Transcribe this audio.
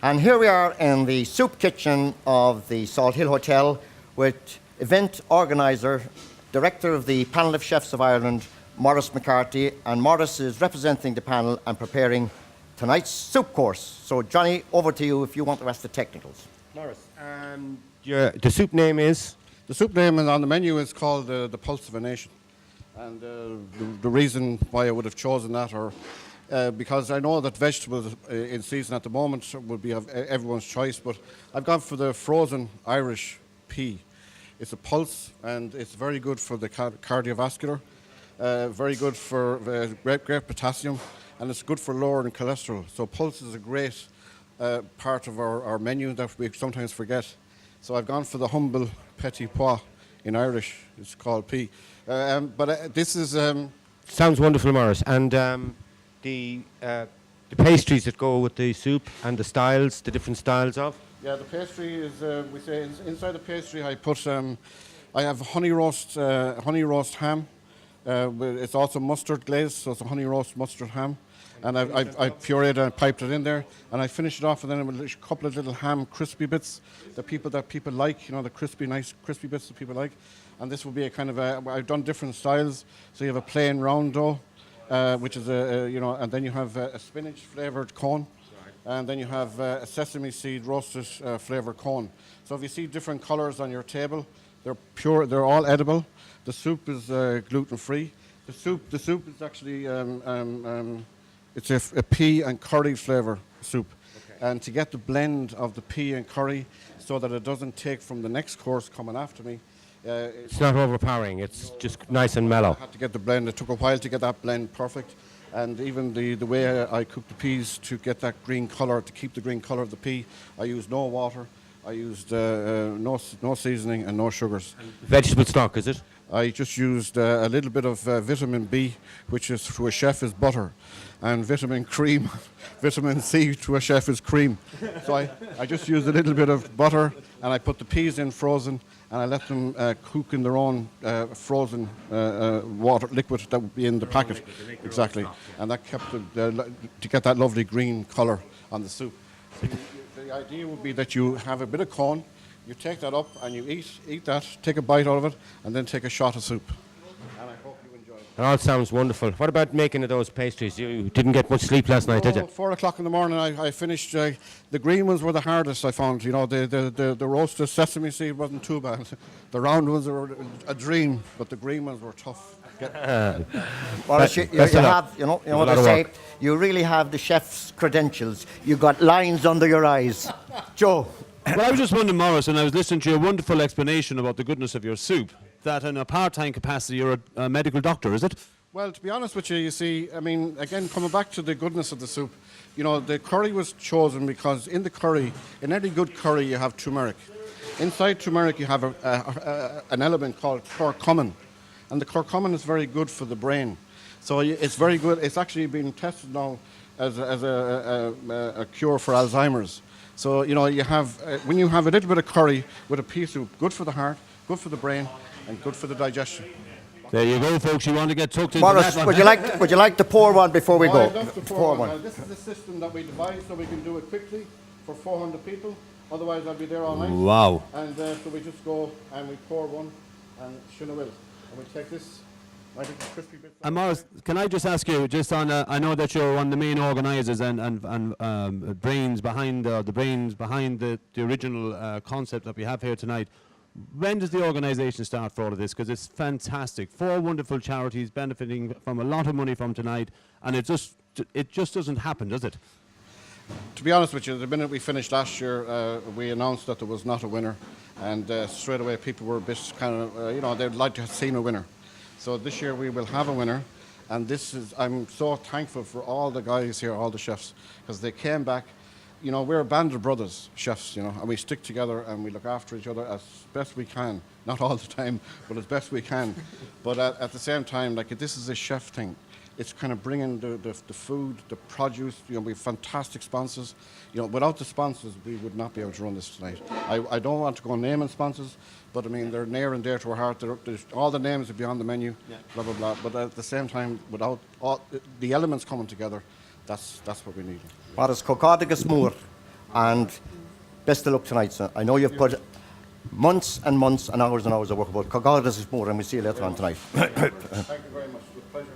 And here we are in the soup kitchen of the Salt Hill Hotel with event organiser, director of the Panel of Chefs of Ireland, Maurice McCarthy. And Maurice is representing the panel and preparing tonight's soup course. So, Johnny, over to you if you want to ask the technicals. Maurice, the soup name is? The soup name on the menu is called the Pulse of a Nation. And the reason why I would have chosen that because I know that vegetables in season at the moment would be of everyone's choice, but I've gone for the frozen Irish pea. It's a pulse and it's very good for the cardiovascular, very good for great potassium, and it's good for lowering cholesterol. So pulse is a great part of our menu that we sometimes forget. So I've gone for the humble petit pois in Irish. It's called pea. This is... Sounds wonderful, Maurice. And the pastries that go with the soup and the styles, the different styles of? Yeah, the pastry is, we say, inside the pastry I put, I have honey roast ham. It's also mustard glazed, so it's a honey roast mustard ham. And I pureed and piped it in there, and I finished it off, and then with a couple of little ham crispy bits that people like, you know, the nice crispy bits that people like. And this will be a kind of I've done different styles. So you have a plain round dough, which is and then you have a spinach flavored cone, and then you have a sesame seed roasted flavored cone. So if you see different colors on your table, they're pure, they're all edible. The soup is gluten free. The soup is actually it's a pea and curry flavour soup. Okay. And to get the blend of the pea and curry so that it doesn't take from the next course coming after me. It's not overpowering, it's just nice and mellow. I had to get the blend. It took a while to get that blend perfect. And even the way I cook the peas to get that green colour, to keep the green colour of the pea, I used no water, I used no seasoning and no sugars. And vegetable stock, is it? I just used a little bit of vitamin B, which is to a chef is butter, and vitamin C to a chef is cream. So I just used a little bit of butter, and I put the peas in frozen, and I let them cook in their own frozen water liquid that would be in the packet. Exactly, and that kept to get that lovely green colour on the soup. So the idea would be that you have a bit of corn. You take that up and you eat that, take a bite out of it, and then take a shot of soup. And I hope you enjoy it. It all sounds wonderful. What about making of those pastries? You didn't get much sleep last night, did you? 4 o'clock in the morning I finished. The green ones were the hardest, I found. You know, the roasted sesame seed wasn't too bad. The round ones were a dream, but the green ones were tough. Well, you they say, you really have the chef's credentials. You got lines under your eyes. Joe. Well, I was just wondering, Maurice, and I was listening to your wonderful explanation about the goodness of your soup, that in a part-time capacity you're a medical doctor, is it? Well, to be honest with you, you see, I mean, again, coming back to the goodness of the soup, you know, the curry was chosen because in the curry, in any good curry, you have turmeric. Inside turmeric, you have an element called curcumin, and the curcumin is very good for the brain. So it's very good. It's actually been tested now as a cure for Alzheimer's. So, you know, you have, when you have a little bit of curry with a pea soup, good for the heart, good for the brain, and good for the digestion. There you go, folks. You want to get tucked into Maurice, that one. would you like to pour one before we go? I'd love to pour one. Now, this is the system that we devised so we can do it quickly for 400 people. Otherwise, I'll be there all night. Wow. And so we just go and we pour one and shuna will. And we take this. And Maurice, can I just ask you, just on, I know that you're one of the main organisers and brains behind the original concept that we have here tonight. When does the organisation start for all of this? Because it's fantastic. 4 wonderful charities benefiting from a lot of money from tonight, and it just doesn't happen, does it? To be honest with you, the minute we finished last year, we announced that there was not a winner, and straight away people were a bit kind of, they'd like to have seen a winner. So this year we will have a winner, and I'm so thankful for all the guys here, all the chefs, because they came back. You know, we're a band of brothers, chefs, you know, and we stick together and we look after each other as best we can. Not all the time, but as best we can. But at the same time, like, this is a chef thing. It's kind of bringing the food, the produce. You know, we have fantastic sponsors. You know, without the sponsors, we would not be able to run this tonight. I don't want to go naming sponsors, but I mean, they're near and dear to our heart. All the names would be on the menu, blah, blah, blah. But at the same time, without all the elements coming together, that's what we need. Maris Cocadagus Moore, and best of luck tonight, sir. I know you've put months and months and hours of work about Cocadagus Moore, and we'll see you later on tonight. Thank you very much. With pleasure.